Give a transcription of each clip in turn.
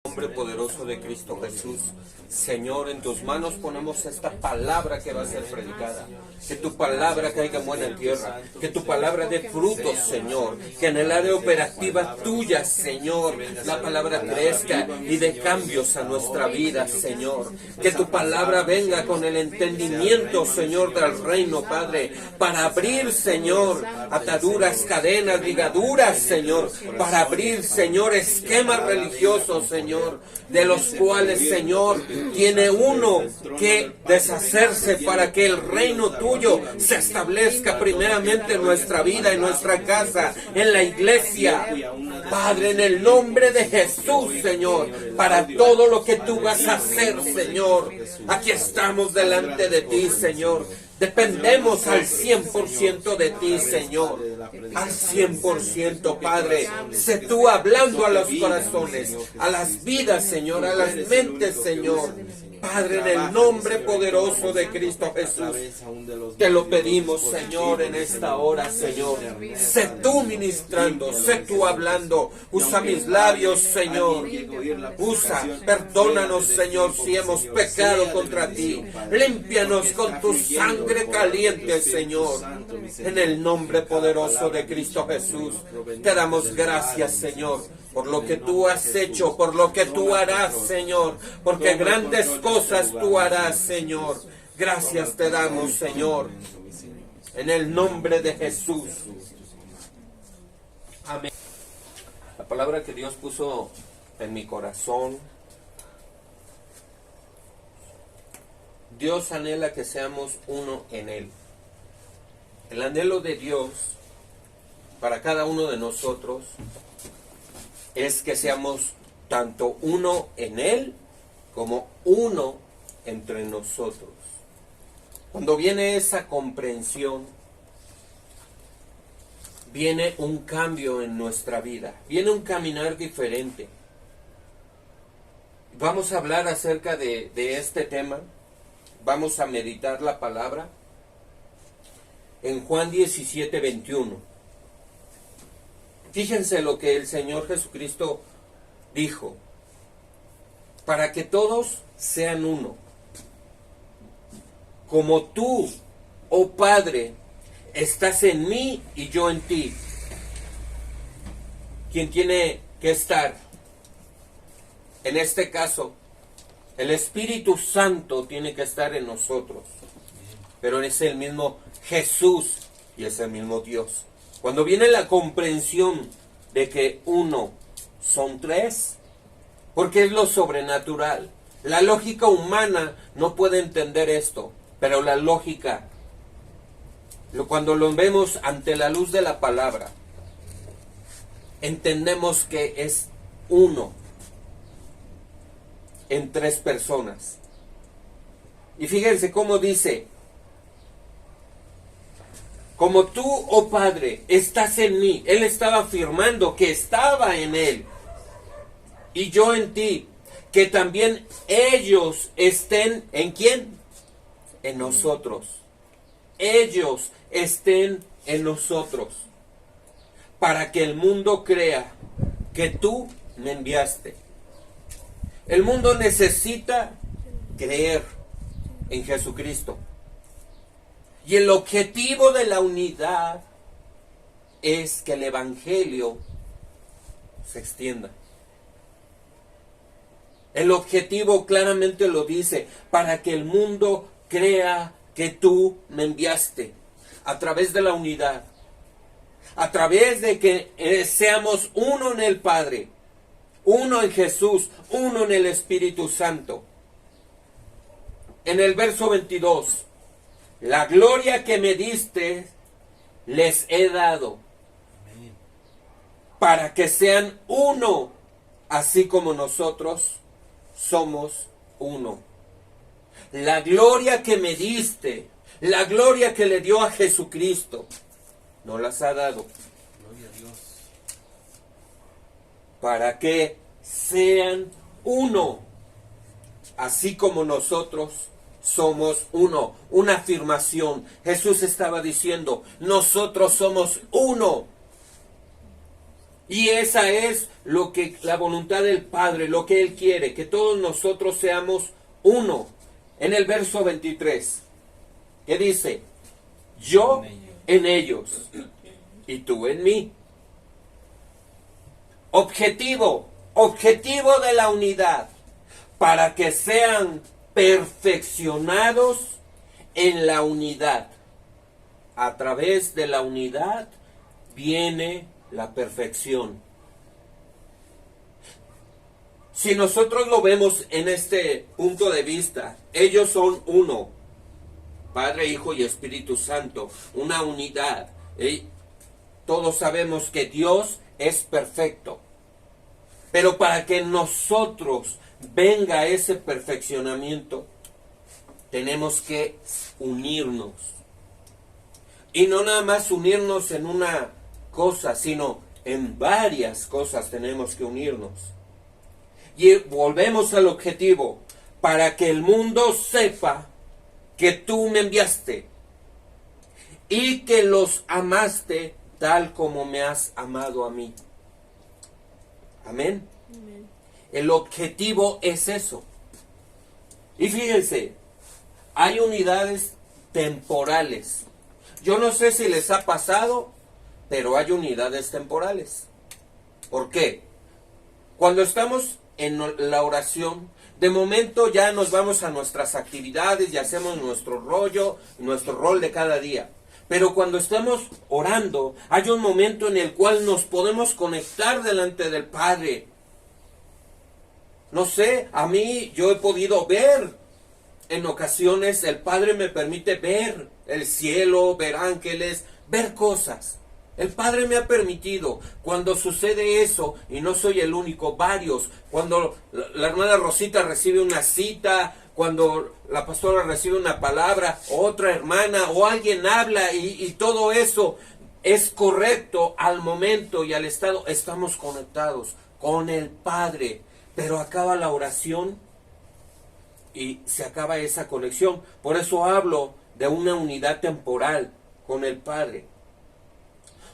Nombre poderoso de Cristo Jesús. Señor, en tus manos ponemos esta palabra que va a ser predicada. Que tu palabra caiga en buena tierra. Que tu palabra dé frutos, Señor. Que en el área operativa tuya, Señor, la palabra crezca y dé cambios a nuestra vida, Señor. Que tu palabra venga con el entendimiento, Señor, del reino, Padre, para abrir, Señor, ataduras, cadenas, ligaduras, Señor, para abrir, Señor, esquemas religiosos, Señor, de los cuales, Señor, tiene uno que deshacerse para que el reino tuyo se establezca primeramente en nuestra vida, en nuestra casa, en la iglesia. Padre, en el nombre de Jesús, Señor, para todo lo que tú vas a hacer, Señor, aquí estamos delante de ti, Señor. Dependemos al 100% de ti, Señor. Al 100%, Padre. Sé tú hablando a los corazones, a las vidas, Señor, a las mentes, Señor. Padre, en el nombre poderoso de Cristo Jesús, te lo pedimos, Señor, en esta hora, Señor. Sé tú ministrando, sé tú hablando. Usa mis labios, Señor. Perdónanos, Señor, si hemos pecado contra ti. Límpianos con tu sangre caliente, Señor. En el nombre poderoso de Cristo Jesús, te damos gracias, Señor, por lo que tú has hecho, por lo que tú harás, Señor, porque grandes cosas tú harás, Señor. Gracias te damos, Señor, en el nombre de Jesús. Amén. La palabra que Dios puso en mi corazón, Dios anhela que seamos uno en Él. El anhelo de Dios para cada uno de nosotros es que seamos tanto uno en Él como uno entre nosotros. Cuando viene esa comprensión, viene un cambio en nuestra vida, viene un caminar diferente. Vamos a hablar acerca de este tema, vamos a meditar la palabra en Juan 17, 21. Fíjense lo que el Señor Jesucristo dijo: para que todos sean uno, como tú, oh Padre, estás en mí y yo en ti. ¿Quién tiene que estar? En este caso, el Espíritu Santo tiene que estar en nosotros, pero es el mismo Jesús y es el mismo Dios. Cuando viene la comprensión de que uno son tres, porque es lo sobrenatural. La lógica humana no puede entender esto, pero la lógica, cuando lo vemos ante la luz de la palabra, entendemos que es uno en tres personas. Y fíjense cómo dice: como tú, oh Padre, estás en mí. Él estaba afirmando que estaba en Él y yo en ti, que también ellos estén ¿en quién? En nosotros. Ellos estén en nosotros, para que el mundo crea que tú me enviaste. El mundo necesita creer en Jesucristo. Y el objetivo de la unidad es que el Evangelio se extienda. El objetivo claramente lo dice: para que el mundo crea que tú me enviaste. A través de la unidad. A través de que seamos uno en el Padre, uno en Jesús, uno en el Espíritu Santo. En el verso 22. La gloria que me diste les he dado, para que sean uno, así como nosotros somos uno. La gloria que me diste, la gloria que le dio a Jesucristo, nos las ha dado. Gloria a Dios. Para que sean uno, así como nosotros somos uno. Una afirmación. Jesús estaba diciendo: nosotros somos uno. Y esa es lo que la voluntad del Padre, lo que Él quiere, que todos nosotros seamos uno. En el verso 23, que dice, yo en ellos y tú en mí. Objetivo de la unidad, para que sean perfeccionados en la unidad. A través de la unidad viene la perfección. Si nosotros lo vemos en este punto de vista, ellos son uno, Padre, Hijo y Espíritu Santo, una unidad. Todos sabemos que Dios es perfecto, pero para que nosotros venga ese perfeccionamiento, tenemos que unirnos. Y no nada más unirnos en una cosa, sino en varias cosas tenemos que unirnos. Y volvemos al objetivo, para que el mundo sepa que tú me enviaste y que los amaste tal como me has amado a mí. Amén. Amén. El objetivo es eso. Y fíjense, hay unidades temporales. Yo no sé si les ha pasado, pero hay unidades temporales. ¿Por qué? Cuando estamos en la oración, de momento ya nos vamos a nuestras actividades y hacemos nuestro rollo, nuestro rol de cada día. Pero cuando estamos orando, hay un momento en el cual nos podemos conectar delante del Padre. No sé, a mí yo he podido ver, en ocasiones el Padre me permite ver el cielo, ver ángeles, ver cosas. El Padre me ha permitido, cuando sucede eso, y no soy el único, varios, cuando la hermana Rosita recibe una cita, cuando la pastora recibe una palabra, otra hermana, o alguien habla, y todo eso es correcto al momento y al estado, estamos conectados con el Padre, pero acaba la oración y se acaba esa conexión. Por eso hablo de una unidad temporal con el Padre.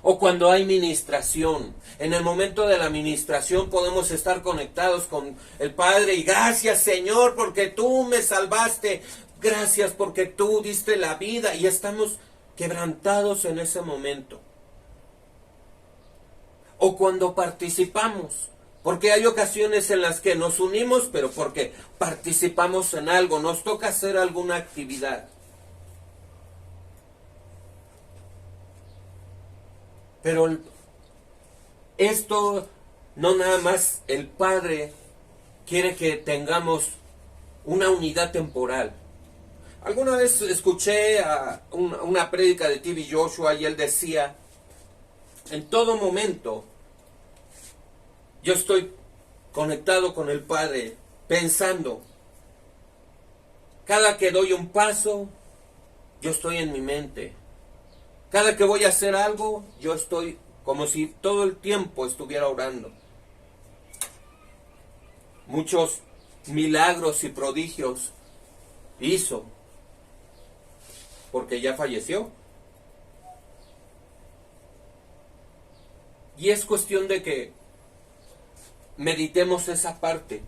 O cuando hay ministración. En el momento de la ministración podemos estar conectados con el Padre. Y gracias, Señor, porque tú me salvaste. Gracias porque tú diste la vida. Y estamos quebrantados en ese momento. O cuando participamos. Porque hay ocasiones en las que nos unimos, pero porque participamos en algo. Nos toca hacer alguna actividad. Pero esto no nada más el Padre quiere que tengamos una unidad temporal. Alguna vez escuché a una prédica de T.B. Joshua y él decía, en todo momento yo estoy conectado con el Padre, pensando. Cada que doy un paso, yo estoy en mi mente. Cada que voy a hacer algo, yo estoy como si todo el tiempo estuviera orando. Muchos milagros y prodigios hizo, porque ya falleció. Y es cuestión de que meditemos esa parte.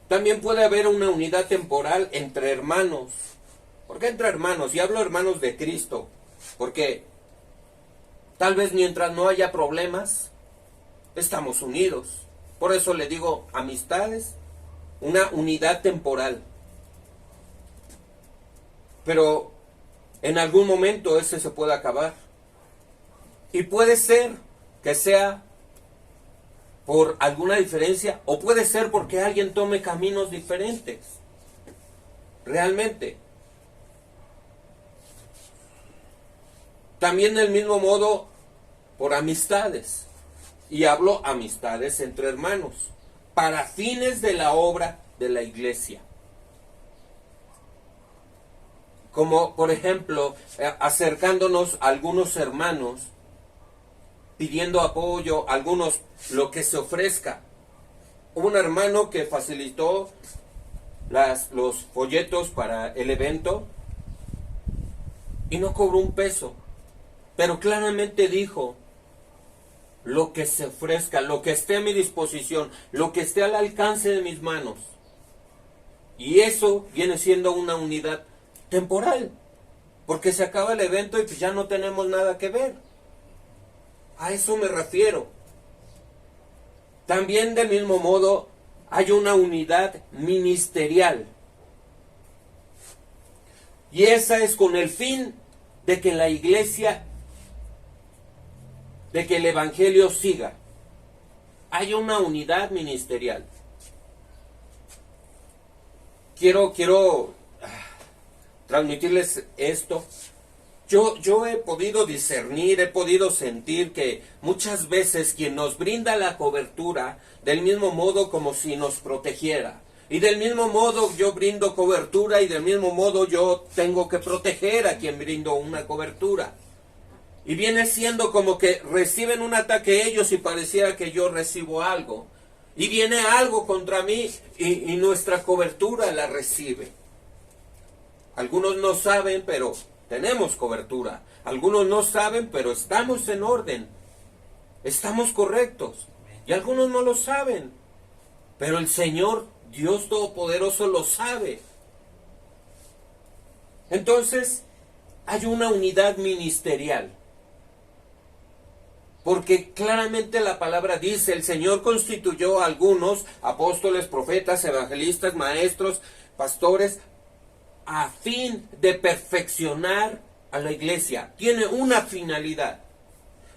También puede haber una unidad temporal entre hermanos. ¿Por qué entre hermanos? Y hablo hermanos de Cristo. Porque tal vez mientras no haya problemas, estamos unidos. Por eso le digo amistades, una unidad temporal. Pero en algún momento ese se puede acabar. Y puede ser que sea por alguna diferencia, o puede ser porque alguien tome caminos diferentes. Realmente. También del mismo modo por amistades. Y hablo amistades entre hermanos, para fines de la obra de la iglesia. Como por ejemplo, acercándonos a algunos hermanos, pidiendo apoyo, algunos lo que se ofrezca. Hubo un hermano que facilitó los folletos para el evento y no cobró un peso, pero claramente dijo, lo que se ofrezca, lo que esté a mi disposición, lo que esté al alcance de mis manos. Y eso viene siendo una unidad temporal, porque se acaba el evento y pues ya no tenemos nada que ver. A eso me refiero. También del mismo modo hay una unidad ministerial. Y esa es con el fin de que la iglesia, de que el evangelio siga. Hay una unidad ministerial. Quiero transmitirles esto. Yo he podido discernir, he podido sentir que muchas veces quien nos brinda la cobertura, del mismo modo como si nos protegiera. Y del mismo modo yo brindo cobertura y del mismo modo yo tengo que proteger a quien brindo una cobertura. Y viene siendo como que reciben un ataque ellos y pareciera que yo recibo algo. Y viene algo contra mí y nuestra cobertura la recibe. Algunos no saben, pero tenemos cobertura. Algunos no saben, pero estamos en orden. Estamos correctos. Y algunos no lo saben. Pero el Señor, Dios Todopoderoso, lo sabe. Entonces, hay una unidad ministerial. Porque claramente la palabra dice, el Señor constituyó a algunos apóstoles, profetas, evangelistas, maestros, pastores, a fin de perfeccionar a la iglesia. Tiene una finalidad.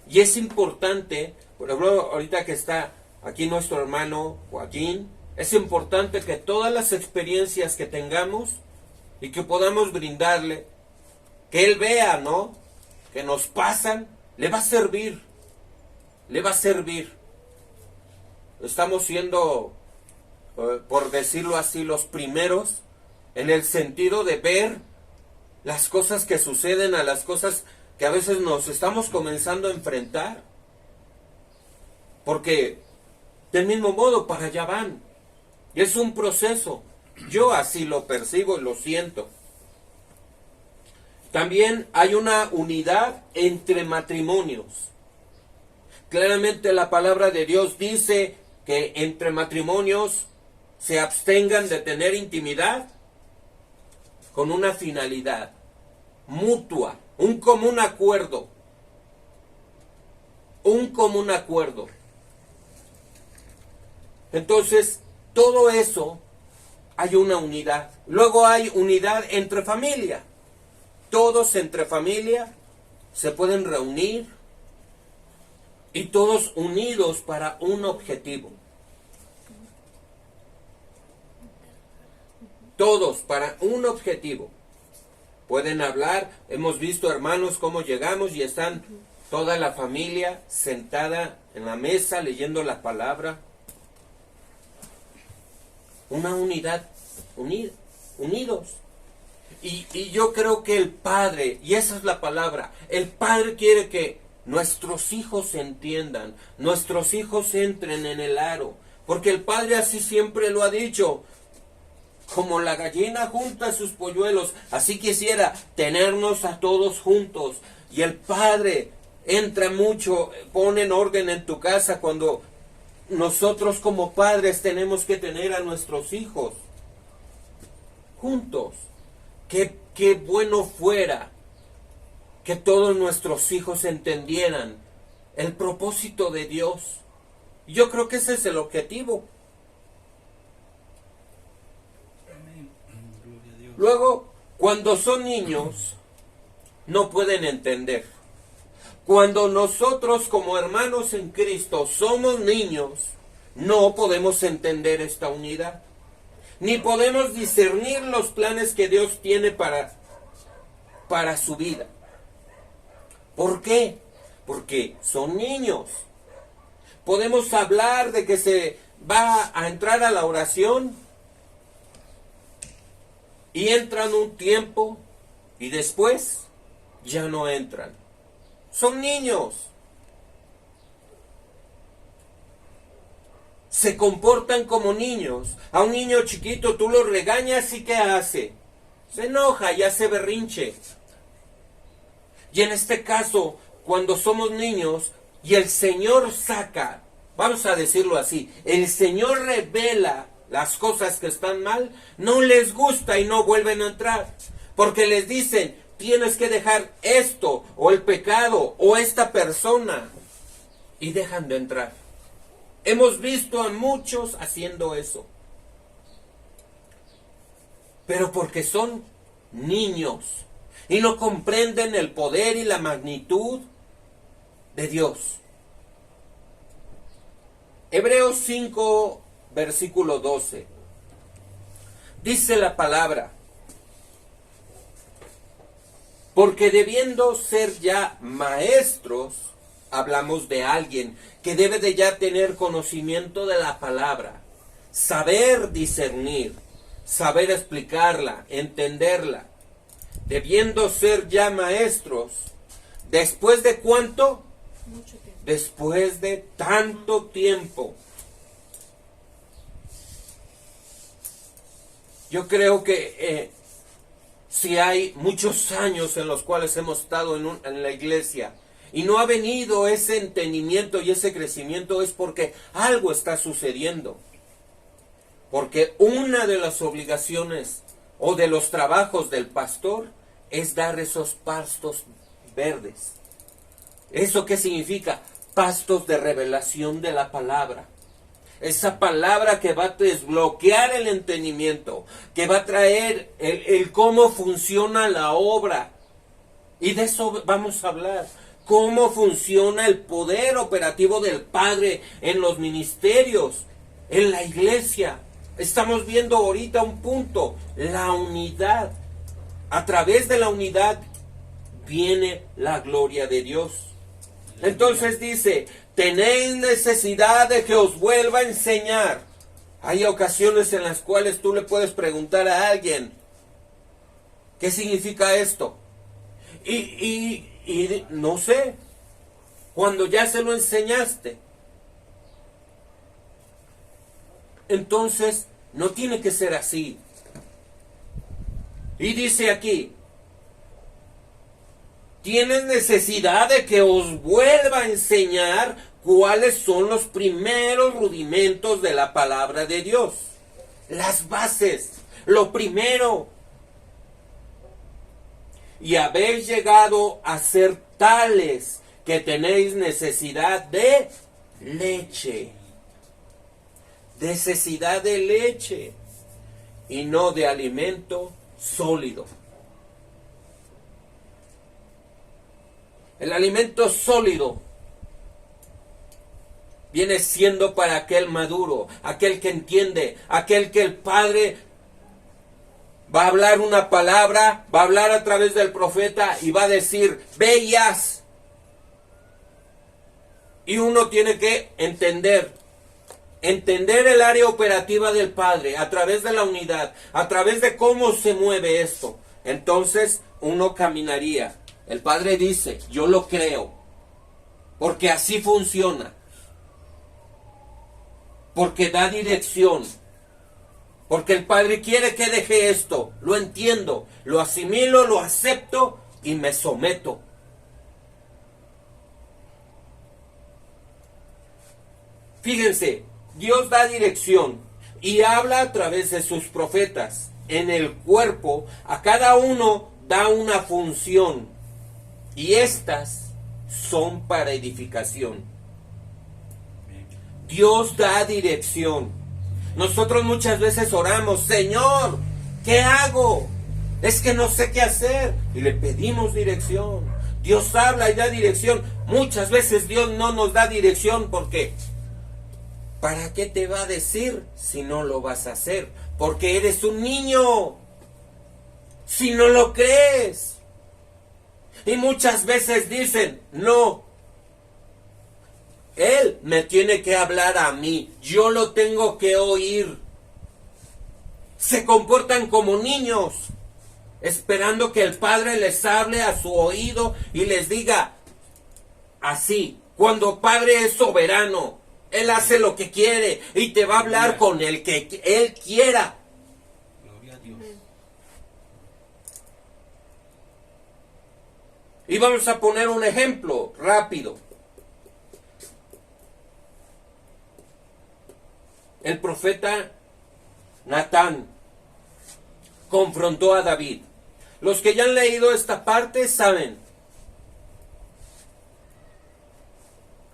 Y es importante, por ejemplo, ahorita que está aquí nuestro hermano Joaquín, es importante que todas las experiencias que tengamos y que podamos brindarle, que él vea, ¿no?, que nos pasan, le va a servir. Le va a servir. Estamos siendo, por decirlo así, los primeros en el sentido de ver las cosas que suceden, a las cosas que a veces nos estamos comenzando a enfrentar. Porque del mismo modo para allá van. Y es un proceso. Yo así lo percibo y lo siento. También hay una unidad entre matrimonios. Claramente la palabra de Dios dice que entre matrimonios se abstengan de tener intimidad con una finalidad mutua, un común acuerdo. Un común acuerdo. Entonces, todo eso hay una unidad. Luego hay unidad entre familia. Todos entre familia se pueden reunir y todos unidos para un objetivo. Todos para un objetivo. Pueden hablar. Hemos visto, hermanos, cómo llegamos y están toda la familia sentada en la mesa leyendo la palabra. Una unidad, unidos. Y yo creo que el Padre, y esa es la palabra, el Padre quiere que nuestros hijos se entiendan, nuestros hijos entren en el aro, porque el Padre así siempre lo ha dicho. Como la gallina junta sus polluelos, así quisiera tenernos a todos juntos. Y el Padre entra mucho, pone en orden en tu casa cuando nosotros como padres tenemos que tener a nuestros hijos juntos. Qué bueno fuera que todos nuestros hijos entendieran el propósito de Dios. Yo creo que ese es el objetivo. Luego, cuando son niños, no pueden entender. Cuando nosotros como hermanos en Cristo somos niños, no podemos entender esta unidad. Ni podemos discernir los planes que Dios tiene para su vida. ¿Por qué? Porque son niños. Podemos hablar de que se va a entrar a la oración y entran un tiempo y después ya no entran. Son niños. Se comportan como niños. A un niño chiquito tú lo regañas y ¿qué hace? Se enoja y hace berrinche. Y en este caso, cuando somos niños, y el Señor saca, vamos a decirlo así, el Señor revela las cosas que están mal, no les gusta y no vuelven a entrar. Porque les dicen, tienes que dejar esto, o el pecado, o esta persona, y dejan de entrar. Hemos visto a muchos haciendo eso. Pero porque son niños y no comprenden el poder y la magnitud de Dios. Hebreos 5, versículo 12. Dice la palabra: porque debiendo ser ya maestros, hablamos de alguien que debe de ya tener conocimiento de la palabra, saber discernir, saber explicarla, entenderla. Debiendo ser ya maestros, ¿después de cuánto? Mucho tiempo. Después de tanto tiempo. Yo creo que si hay muchos años en los cuales hemos estado en la iglesia y no ha venido ese entendimiento y ese crecimiento, es porque algo está sucediendo. Porque una de las obligaciones o de los trabajos del pastor es dar esos pastos verdes. ¿Eso qué significa? Pastos de revelación de la palabra. Esa palabra que va a desbloquear el entendimiento, que va a traer el cómo funciona la obra. Y de eso vamos a hablar. Cómo funciona el poder operativo del Padre en los ministerios, en la iglesia. Estamos viendo ahorita un punto, la unidad. A través de la unidad viene la gloria de Dios. Entonces dice, tenéis necesidad de que os vuelva a enseñar. Hay ocasiones en las cuales tú le puedes preguntar a alguien, ¿qué significa esto? Y no sé, cuando ya se lo enseñaste, entonces no tiene que ser así. Y dice aquí, tienes necesidad de que os vuelva a enseñar cuáles son los primeros rudimentos de la palabra de Dios. Las bases, lo primero. Y habéis llegado a ser tales que tenéis necesidad de leche. Necesidad de leche y no de alimento sólido. El alimento sólido viene siendo para aquel maduro, aquel que entiende, aquel que el Padre va a hablar una palabra, va a hablar a través del profeta y va a decir, ve y haz. Y uno tiene que entender el área operativa del Padre a través de la unidad, a través de cómo se mueve esto. Entonces uno caminaría. El Padre dice, yo lo creo, porque así funciona, porque da dirección, porque el Padre quiere que deje esto, lo entiendo, lo asimilo, lo acepto y me someto. Fíjense, Dios da dirección y habla a través de sus profetas. En el cuerpo, a cada uno da una función. Y estas son para edificación. Dios da dirección. Nosotros muchas veces oramos, Señor, ¿qué hago? Es que no sé qué hacer. Y le pedimos dirección. Dios habla y da dirección. Muchas veces Dios no nos da dirección porque ¿para qué te va a decir si no lo vas a hacer? Porque eres un niño. Si no lo crees. Y muchas veces dicen, no, Él me tiene que hablar a mí, yo lo tengo que oír. Se comportan como niños, esperando que el Padre les hable a su oído y les diga así, cuando el Padre es soberano, Él hace lo que quiere y te va a hablar con el que Él quiera. Gloria a Dios. Y vamos a poner un ejemplo rápido. el profeta Natán confrontó a David. Los que ya han leído esta parte saben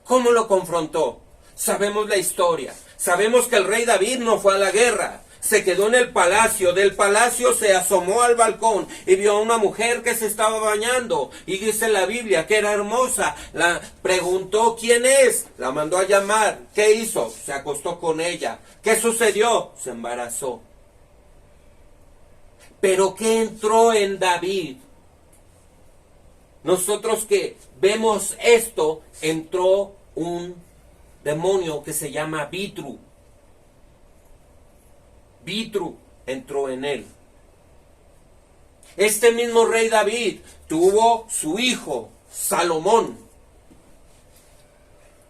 cómo lo confrontó. Sabemos la historia. Sabemos que el rey David no fue a la guerra. Se quedó en el palacio. Del palacio se asomó al balcón y vio a una mujer que se estaba bañando. Y dice la Biblia que era hermosa. La preguntó quién es. La mandó a llamar. ¿Qué hizo? Se acostó con ella. ¿Qué sucedió? Se embarazó. Pero ¿qué entró en David? Nosotros que vemos esto, entró un demonio que se llama Vitru. Vitru entró en él. Este mismo rey David tuvo su hijo, Salomón.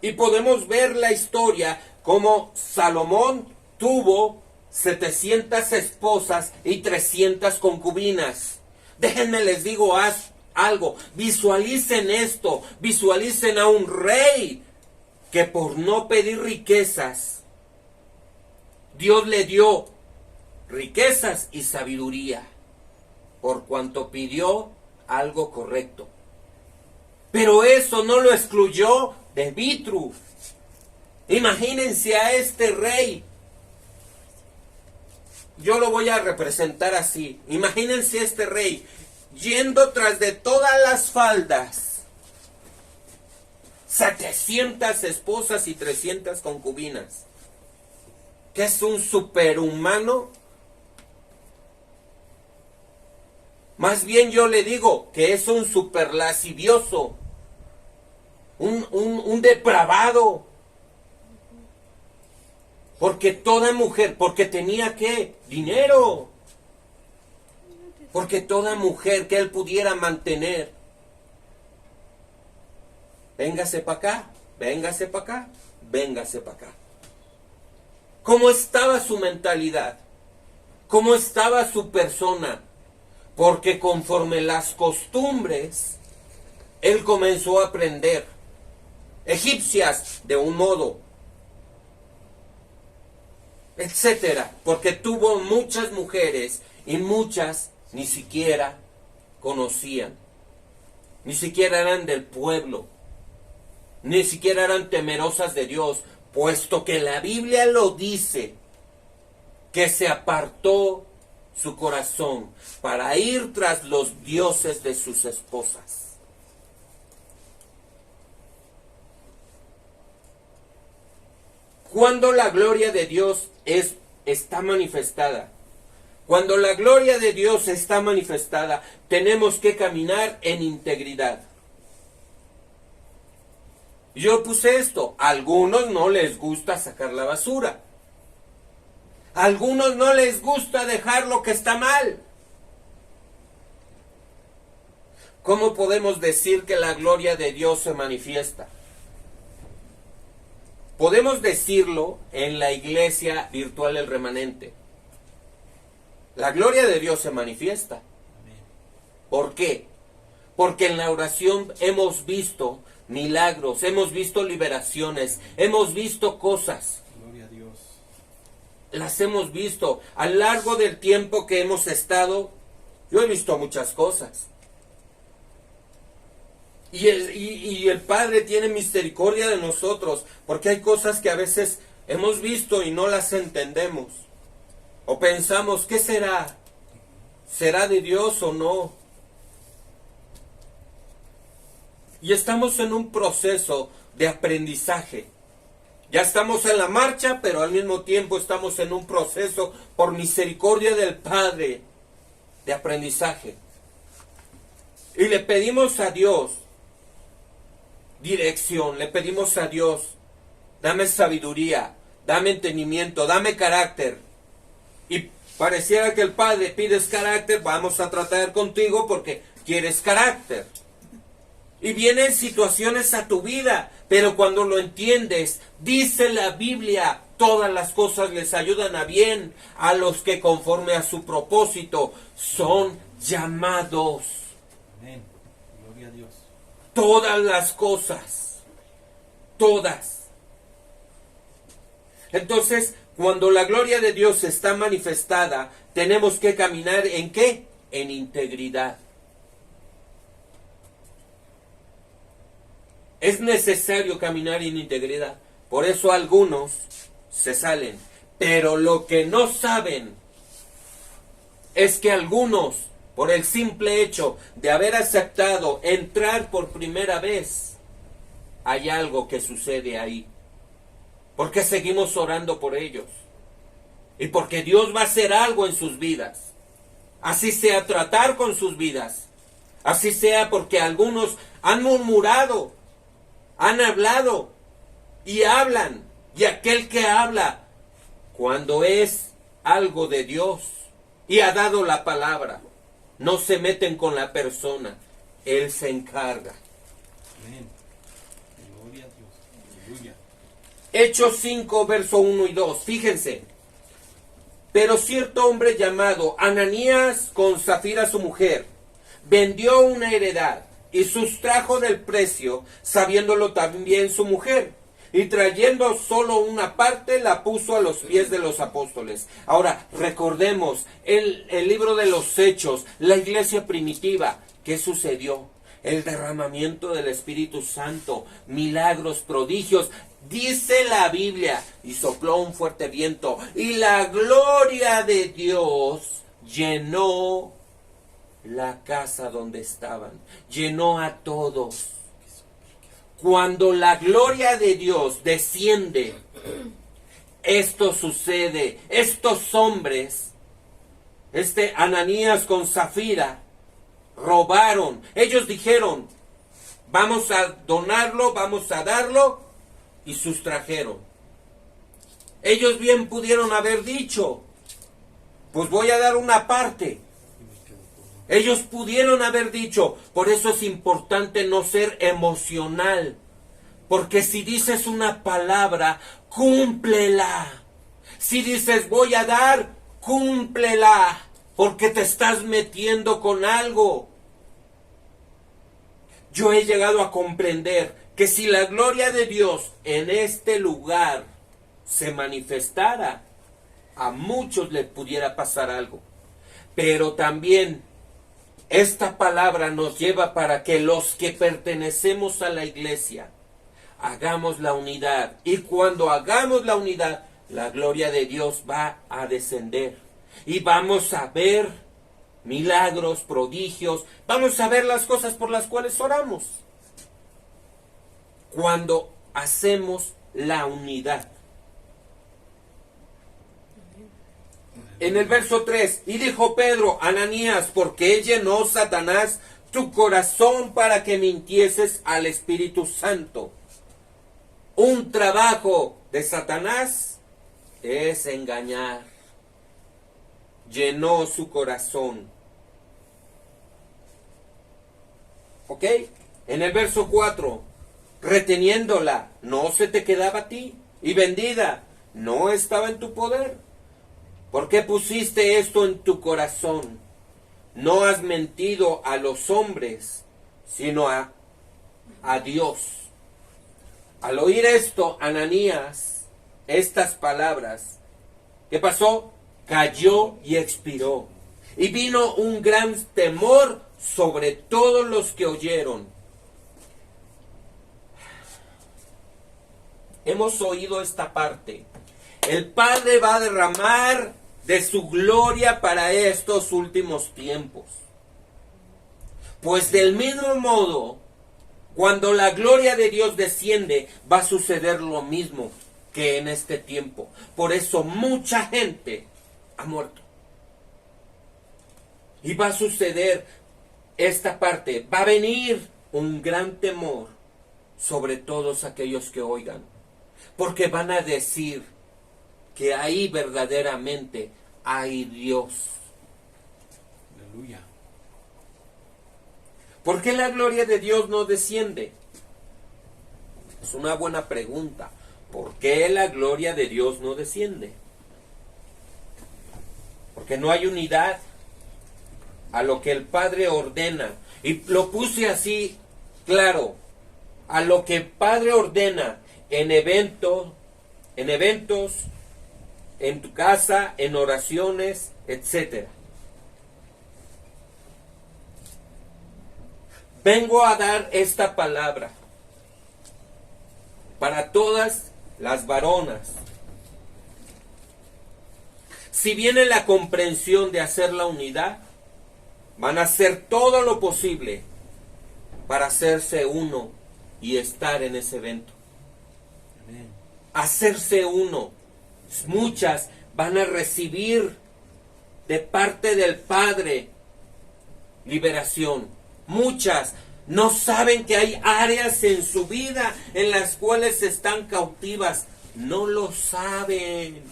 Y podemos ver la historia como Salomón tuvo 700 esposas y 300 concubinas. Déjenme les digo algo. Visualicen esto. Visualicen a un rey que por no pedir riquezas, Dios le dio riquezas y sabiduría, por cuanto pidió algo correcto. Pero eso no lo excluyó de Vitru. Imagínense a este rey. Yo lo voy a representar así. Imagínense a este rey yendo tras de todas las faldas. 700 esposas y 300 concubinas. ¿Qué es un superhumano? Más bien yo le digo que es un superlascivioso. Un depravado. Porque toda mujer, porque tenía ¿qué? Dinero. Porque toda mujer que él pudiera mantener. Véngase para acá, véngase para acá, véngase para acá. ¿Cómo estaba su mentalidad? ¿Cómo estaba su persona? Porque conforme las costumbres, él comenzó a aprender. Egipcias de un modo, etcétera, porque tuvo muchas mujeres y muchas ni siquiera conocían, ni siquiera eran del pueblo, ni siquiera eran temerosas de Dios, puesto que la Biblia lo dice, que se apartó su corazón para ir tras los dioses de sus esposas. Cuando la gloria de Dios está manifestada, cuando la gloria de Dios está manifestada, tenemos que caminar en integridad. Yo puse esto, a algunos no les gusta sacar la basura. A algunos no les gusta dejar lo que está mal. ¿Cómo podemos decir que la gloria de Dios se manifiesta? Podemos decirlo en la iglesia virtual El Remanente. La gloria de Dios se manifiesta. ¿Por qué? Porque en la oración hemos visto milagros, hemos visto liberaciones, hemos visto cosas. Gloria a Dios. Las hemos visto a lo largo del tiempo que hemos estado. Yo he visto muchas cosas. Y el Padre tiene misericordia de nosotros, porque hay cosas que a veces hemos visto y no las entendemos. O pensamos, ¿qué será? ¿Será de Dios o no? Y estamos en un proceso de aprendizaje. Ya estamos en la marcha, pero al mismo tiempo estamos en un proceso por misericordia del Padre de aprendizaje. Y le pedimos a Dios dirección, le pedimos a Dios, dame sabiduría, dame entendimiento, dame carácter. Y pareciera que el Padre pides carácter, vamos a tratar contigo porque quieres carácter. Y vienen situaciones a tu vida, pero cuando lo entiendes, dice la Biblia, todas las cosas les ayudan a bien a los que conforme a su propósito son llamados. Amén. Gloria a Dios. Todas las cosas, todas. Entonces, Cuando la gloria de Dios está manifestada, tenemos que caminar ¿en qué? En integridad. Es necesario caminar en integridad. Por eso algunos se salen. Pero lo que no saben es que algunos, por el simple hecho de haber aceptado entrar por primera vez, hay algo que sucede ahí. Porque seguimos orando por ellos. Y porque Dios va a hacer algo en sus vidas. Así sea tratar con sus vidas. Así sea porque algunos han murmurado, han hablado y hablan. Y aquel que habla, cuando es algo de Dios y ha dado la palabra, no se meten con la persona. Él se encarga. Amén. Gloria a Dios. Aleluya. Hechos 5, verso 1 y 2. Fíjense. Pero cierto hombre llamado Ananías, con Zafira su mujer, vendió una heredad y sustrajo del precio, sabiéndolo también su mujer. Y trayendo solo una parte, la puso a los pies de los apóstoles. Ahora, recordemos el libro de los Hechos, la iglesia primitiva. ¿Qué sucedió? El derramamiento del Espíritu Santo, milagros, prodigios. Dice la Biblia, y sopló un fuerte viento, y la gloria de Dios llenó la casa donde estaban, llenó a todos. Cuando la gloria de Dios desciende, esto sucede. Estos hombres, Ananías con Zafira, robaron. Ellos dijeron, vamos a donarlo, vamos a darlo, y sustrajeron. Ellos bien pudieron haber dicho, pues voy a dar una parte. Ellos pudieron haber dicho, por eso es importante no ser emocional. Porque si dices una palabra, cúmplela. Si dices voy a dar, cúmplela. Porque te estás metiendo con algo. Yo he llegado a comprender que si la gloria de Dios en este lugar se manifestara, a muchos les pudiera pasar algo. Pero también esta palabra nos lleva para que los que pertenecemos a la iglesia hagamos la unidad. Y cuando hagamos la unidad, la gloria de Dios va a descender. Y vamos a ver milagros, prodigios. Vamos a ver las cosas por las cuales oramos. Cuando hacemos la unidad. En el verso 3, y dijo Pedro, Ananías, ¿por qué llenó Satanás tu corazón para que mintieses al Espíritu Santo? Un trabajo de Satanás es engañar. Llenó su corazón. ¿Ok? En el verso 4, reteniéndola, no se te quedaba a ti, y vendida, no estaba en tu poder. ¿Por qué pusiste esto en tu corazón? No has mentido a los hombres, sino a Dios. Al oír esto, Ananías, estas palabras, ¿qué pasó? Cayó y expiró. Y vino un gran temor sobre todos los que oyeron. Hemos oído esta parte. El Padre va a derramar de su gloria para estos últimos tiempos. Pues del mismo modo, cuando la gloria de Dios desciende, va a suceder lo mismo que en este tiempo. Por eso mucha gente ha muerto. Y va a suceder esta parte. Va a venir un gran temor sobre todos aquellos que oigan. Porque van a decir que ahí verdaderamente hay Dios. Aleluya. ¿Por qué la gloria de Dios no desciende? Es una buena pregunta. ¿Por qué la gloria de Dios no desciende? Porque no hay unidad a lo que el Padre ordena. Y lo puse así, claro, a lo que el Padre ordena en eventos, en tu casa, en oraciones, etc. Vengo a dar esta palabra para todas las varonas. Si viene la comprensión de hacer la unidad, van a hacer todo lo posible para hacerse uno y estar en ese evento. Amén. Hacerse uno. Muchas van a recibir de parte del Padre liberación. Muchas no saben que hay áreas en su vida en las cuales están cautivas. No lo saben.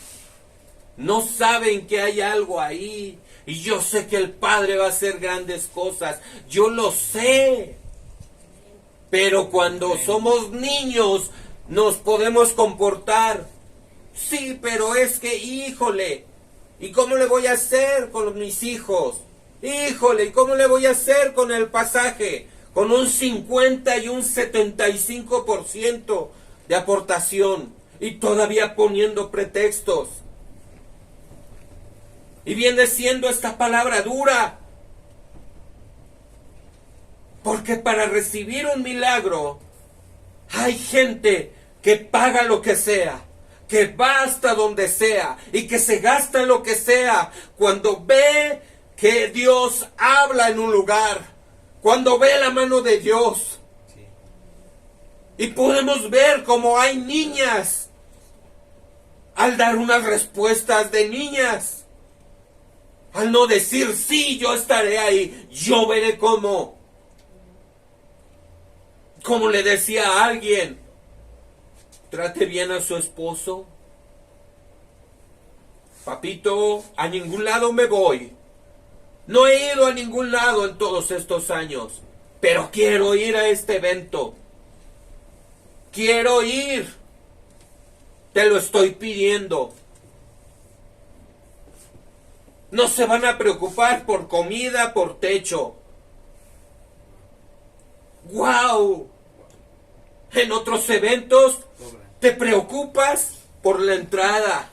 No saben que hay algo ahí. Y yo sé que el Padre va a hacer grandes cosas. Yo lo sé. Pero cuando somos niños nos podemos comportar. Sí, pero es que, híjole, ¿y cómo le voy a hacer con mis hijos? Híjole, ¿y cómo le voy a hacer con el pasaje? Con un 50 y un 75% de aportación. Y todavía poniendo pretextos. Y viene siendo esta palabra dura. Porque para recibir un milagro, hay gente que paga lo que sea, que va hasta donde sea y que se gasta lo que sea cuando ve que Dios habla en un lugar, cuando ve la mano de Dios. Sí. Y podemos ver cómo hay niñas al dar unas respuestas de niñas, al no decir sí, yo estaré ahí, yo veré cómo. Como le decía a alguien, trate bien a su esposo. Papito, a ningún lado me voy. No he ido a ningún lado en todos estos años, pero quiero ir a este evento. Quiero ir. Te lo estoy pidiendo. No se van a preocupar por comida, por techo. ¡Wow! En otros eventos te preocupas por la entrada,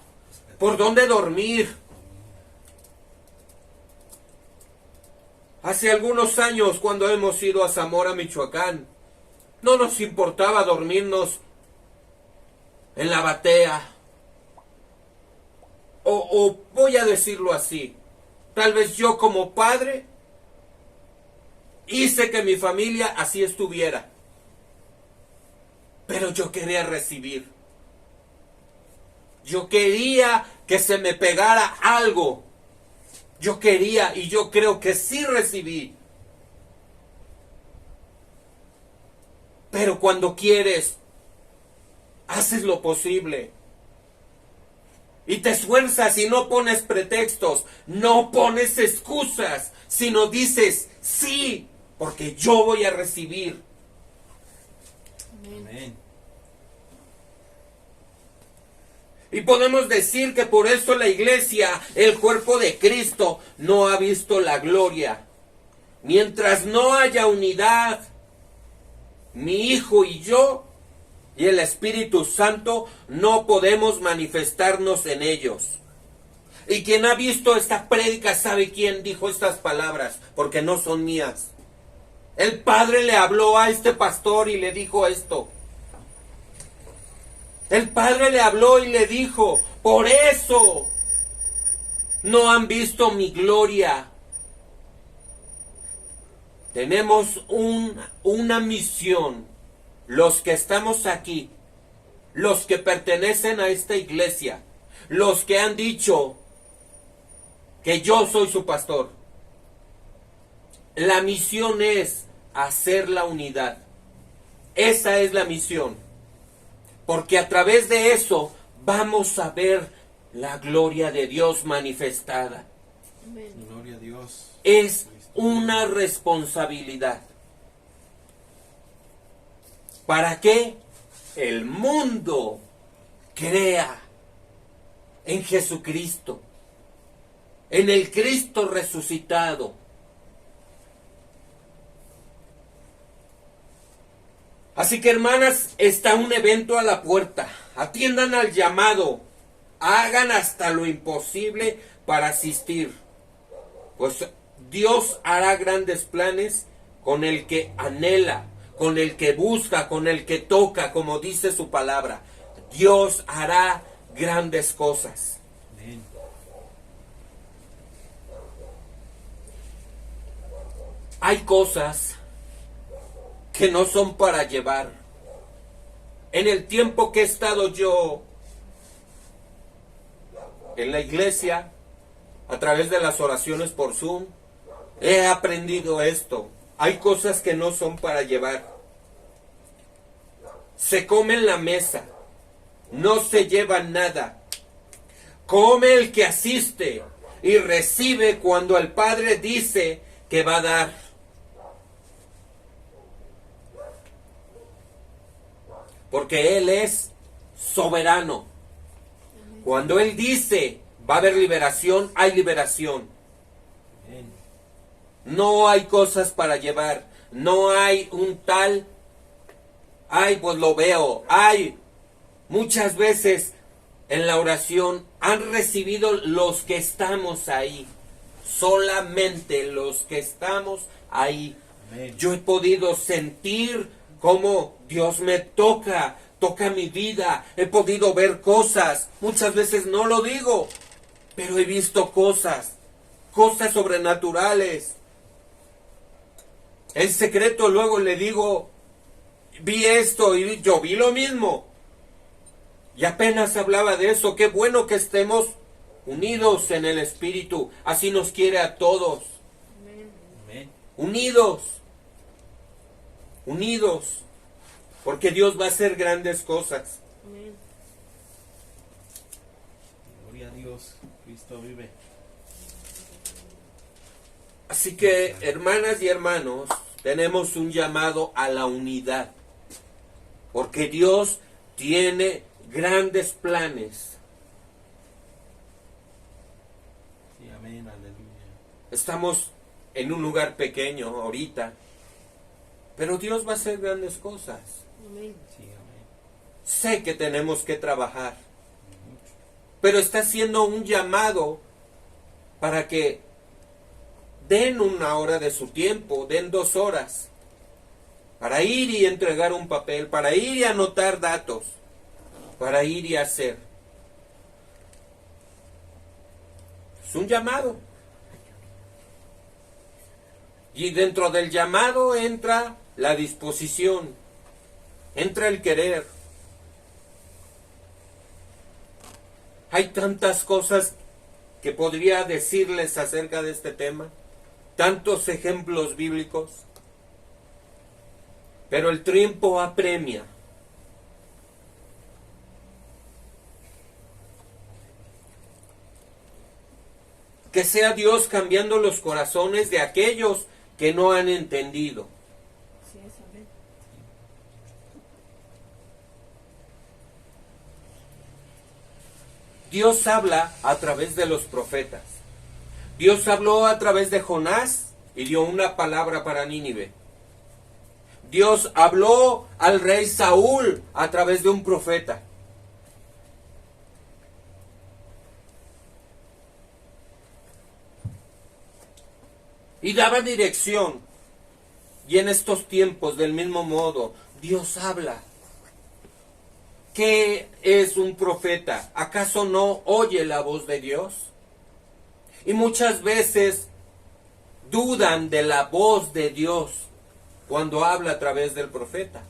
por dónde dormir. Hace algunos años, cuando hemos ido a Zamora, Michoacán, no nos importaba dormirnos en la batea. O voy a decirlo así, tal vez yo como padre hice que mi familia así estuviera. Pero yo quería recibir. Yo quería que se me pegara algo. Yo quería y yo creo que sí recibí. Pero cuando quieres, haces lo posible. Y te esfuerzas y no pones pretextos, no pones excusas, sino dices sí, porque yo voy a recibir. Amén. Y podemos decir que por eso la iglesia, el cuerpo de Cristo, no ha visto la gloria. Mientras no haya unidad, mi Hijo y yo y el Espíritu Santo no podemos manifestarnos en ellos. Y quien ha visto esta prédica sabe quién dijo estas palabras, porque no son mías. El Padre le habló a este pastor y le dijo esto. El Padre le habló y le dijo, por eso no han visto mi gloria. Tenemos una misión, los que estamos aquí, los que pertenecen a esta iglesia, los que han dicho que yo soy su pastor. La misión es hacer la unidad. Esa es la misión. Porque a través de eso vamos a ver la gloria de Dios manifestada. Amén. Gloria a Dios. Es una responsabilidad. ¿Para que el mundo crea en Jesucristo, en el Cristo resucitado? Así que, hermanas, está un evento a la puerta. Atiendan al llamado. hagan hasta lo imposible para asistir. Pues Dios hará grandes planes con el que anhela, con el que busca, con el que toca, como dice su palabra. Dios hará grandes cosas. Amén. Hay cosas que no son para llevar. En el tiempo que he estado yo en la iglesia, a través de las oraciones por Zoom, he aprendido esto. Hay cosas que no son para llevar. Se come en la mesa, no se lleva nada. Come el que asiste y recibe cuando el Padre dice que va a dar. Porque Él es soberano. Cuando Él dice va a haber liberación, hay liberación. Amén. No hay cosas para llevar. No hay un tal. Ay, pues lo veo. Ay, muchas veces en la oración han recibido los que estamos ahí. Solamente los que estamos ahí. Amén. Yo he podido sentir cómo Dios me toca mi vida. He podido ver cosas. Muchas veces no lo digo, pero he visto cosas sobrenaturales. En secreto luego le digo, vi esto y yo vi lo mismo. Y apenas hablaba de eso. Qué bueno que estemos unidos en el Espíritu. Así nos quiere a todos. Amén. Unidos. Unidos. Porque Dios va a hacer grandes cosas. Gloria a Dios. Cristo vive. Así que, hermanas y hermanos, tenemos un llamado a la unidad. Porque Dios tiene grandes planes. Sí, amén. Aleluya. Estamos en un lugar pequeño ahorita. Pero Dios va a hacer grandes cosas. Sí, amén. Sé que tenemos que trabajar. Pero está haciendo un llamado para que den 1 hora de su tiempo, den 2 horas, para ir y entregar un papel, para ir y anotar datos, para ir y hacer. Es un llamado. Y dentro del llamado entra la disposición, entra el querer. Hay tantas cosas que podría decirles acerca de este tema, tantos ejemplos bíblicos, pero el tiempo apremia. Que sea Dios cambiando los corazones de aquellos que no han entendido. Dios habla a través de los profetas. Dios habló a través de Jonás y dio una palabra para Nínive. Dios habló al rey Saúl a través de un profeta. Y daba dirección. Y en estos tiempos, del mismo modo, Dios habla. ¿Qué es un profeta? ¿Acaso no oye la voz de Dios? Y muchas veces dudan de la voz de Dios cuando habla a través del profeta.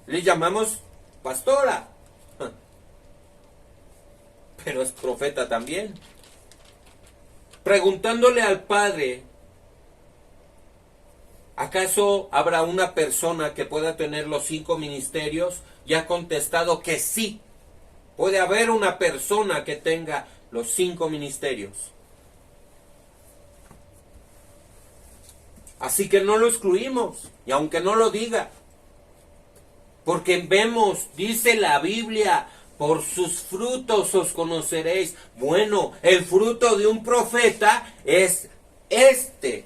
Le llamamos pastora, pero es profeta también. Preguntándole al Padre, ¿acaso habrá una persona que pueda tener los 5 ministerios? Y ha contestado que sí. Puede haber una persona que tenga los 5 ministerios. Así que no lo excluimos, y aunque no lo diga, porque vemos, dice la Biblia, por sus frutos os conoceréis. Bueno, el fruto de un profeta es este.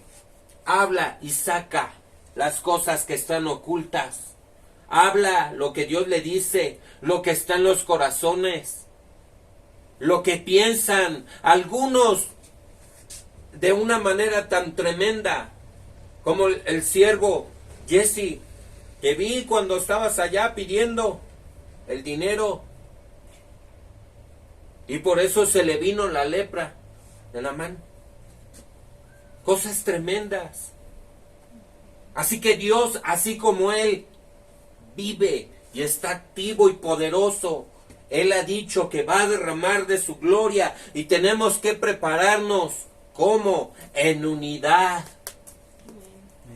Habla y saca las cosas que están ocultas. Habla lo que Dios le dice, lo que está en los corazones. lo que piensan algunos de una manera tan tremenda, como el siervo Jesse, que vi cuando estabas allá pidiendo el dinero, y por eso se le vino la lepra de la mano. Cosas tremendas. Así que Dios, así como Él vive y está activo y poderoso, Él ha dicho que va a derramar de su gloria, y tenemos que prepararnos. ¿Cómo? En unidad.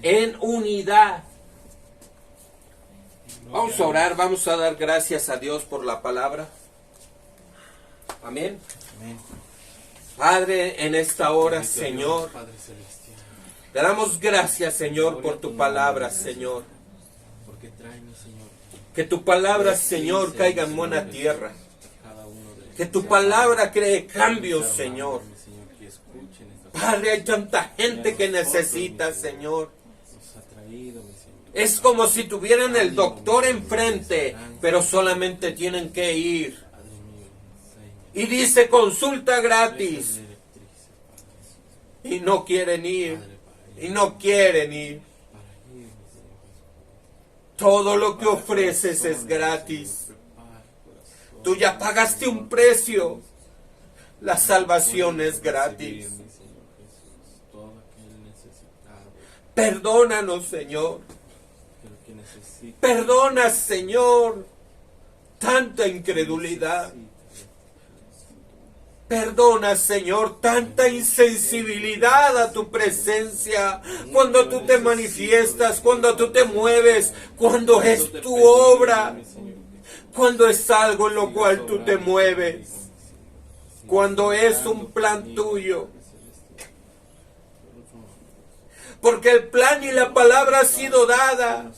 En unidad. Vamos a orar, vamos a dar gracias a Dios por la palabra. Amén. Amén. Padre, en esta hora, Bendito Señor, Dios, Padre Celestial, te damos gracias, Señor, por tu palabra, Señor. porque tráeme, Señor, Que tu palabra, Señor, caiga en buena tierra. cada uno de Que tu palabra cree cambios, Señor. que escuchen esta Padre, hay tanta gente que necesita, Señor. nos ha traído, mi Señor. Es como si tuvieran el doctor enfrente, pero solamente tienen que ir. Padre mío, Señor, Y dice consulta gratis. déjame directrices, Padre, Y no quieren ir. Padre, para Y no quieren ir. para ir, mi Señor Jesús. Todo lo que Para ofreces es corazones, gratis. Señor, prepara corazones. Tú ya pagaste un precio. La salvación es gratis. Mi Señor Jesús, todo aquel necesitado, Perdónanos, Señor. que necesita, Perdona, Señor, tanta incredulidad. Perdona, Señor, tanta insensibilidad a tu presencia. Cuando tú te manifiestas, cuando tú te mueves, cuando es tu obra, cuando es algo en lo cual tú te mueves, cuando es un plan tuyo. Porque el plan y la palabra ha sido dada.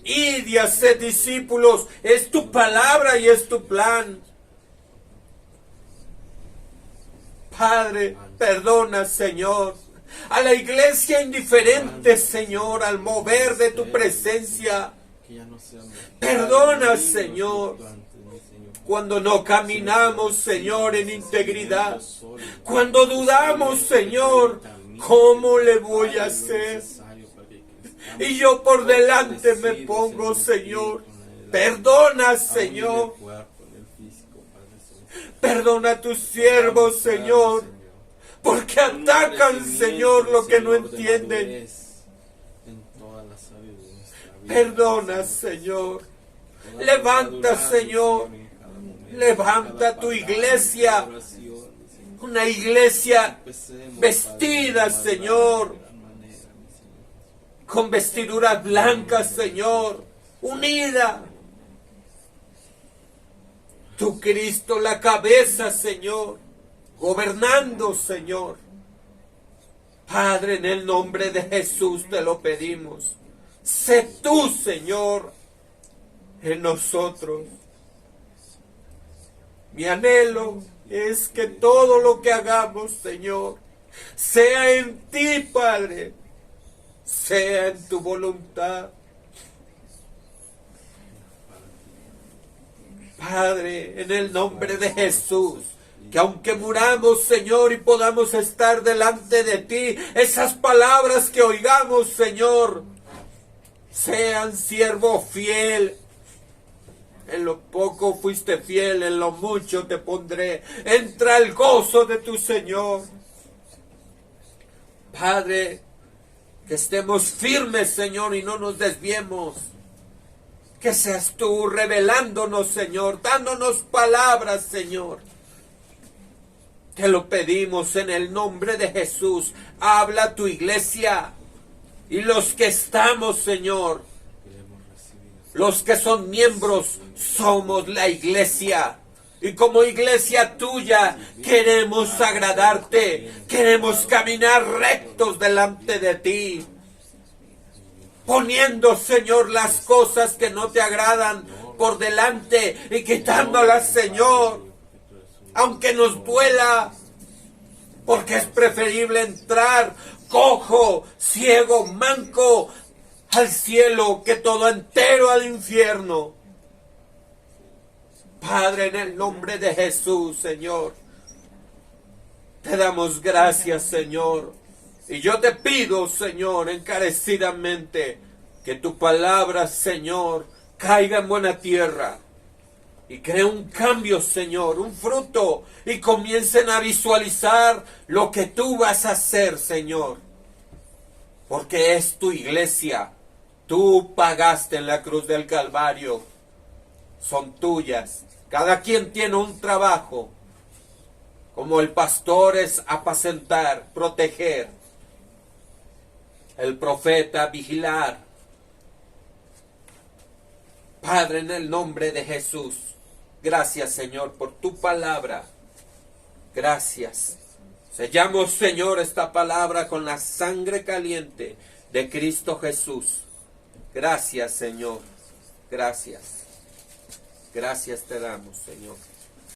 Id y haced discípulos. Es tu palabra y es tu plan. Padre, perdona, Señor, a la iglesia indiferente, Señor, al mover de tu presencia. Perdona, Señor, cuando no caminamos, Señor, en integridad. Cuando dudamos, Señor, ¿cómo le voy a hacer? Y yo por delante me pongo, Señor. Perdona, Señor. Perdona a tus siervos, Señor, porque atacan, Señor, lo que no entienden. Perdona, Señor. Levanta, Señor. Levanta tu iglesia. Una iglesia vestida, Señor, con vestiduras blancas, Señor, unida. Tu Cristo, la cabeza, Señor, gobernando, Señor. Padre, en el nombre de Jesús te lo pedimos. Sé tú, Señor, en nosotros. Mi anhelo es que todo lo que hagamos, Señor, sea en ti, Padre, sea en tu voluntad. Padre, en el nombre de Jesús, que aunque muramos, Señor, y podamos estar delante de ti, esas palabras que oigamos, Señor, sean siervo fiel. En lo poco fuiste fiel, en lo mucho te pondré. Entra el gozo de tu Señor. Padre, que estemos firmes, Señor, y no nos desviemos. Que seas tú revelándonos, Señor, dándonos palabras, Señor. Te lo pedimos en el nombre de Jesús. Habla a tu iglesia. Y los que estamos, Señor, los que son miembros, somos la iglesia. Y como iglesia tuya, queremos agradarte. Queremos caminar rectos delante de ti. Poniendo, Señor, las cosas que no te agradan por delante y quitándolas, Señor, aunque nos duela, porque es preferible entrar cojo, ciego, manco al cielo que todo entero al infierno. Padre, en el nombre de Jesús, Señor, te damos gracias, Señor. Y yo te pido, Señor, encarecidamente, que tu palabra, Señor, caiga en buena tierra y cree un cambio, Señor, un fruto, y comiencen a visualizar lo que tú vas a hacer, Señor. Porque es tu iglesia. Tú pagaste en la cruz del Calvario. Son tuyas. Cada quien tiene un trabajo. Como el pastor es apacentar, proteger. El profeta vigilar. Padre, en el nombre de Jesús, gracias, Señor, por tu palabra. Gracias. Sellamos, Señor, esta palabra con la sangre caliente de Cristo Jesús. Gracias, Señor. Gracias. Gracias te damos, Señor.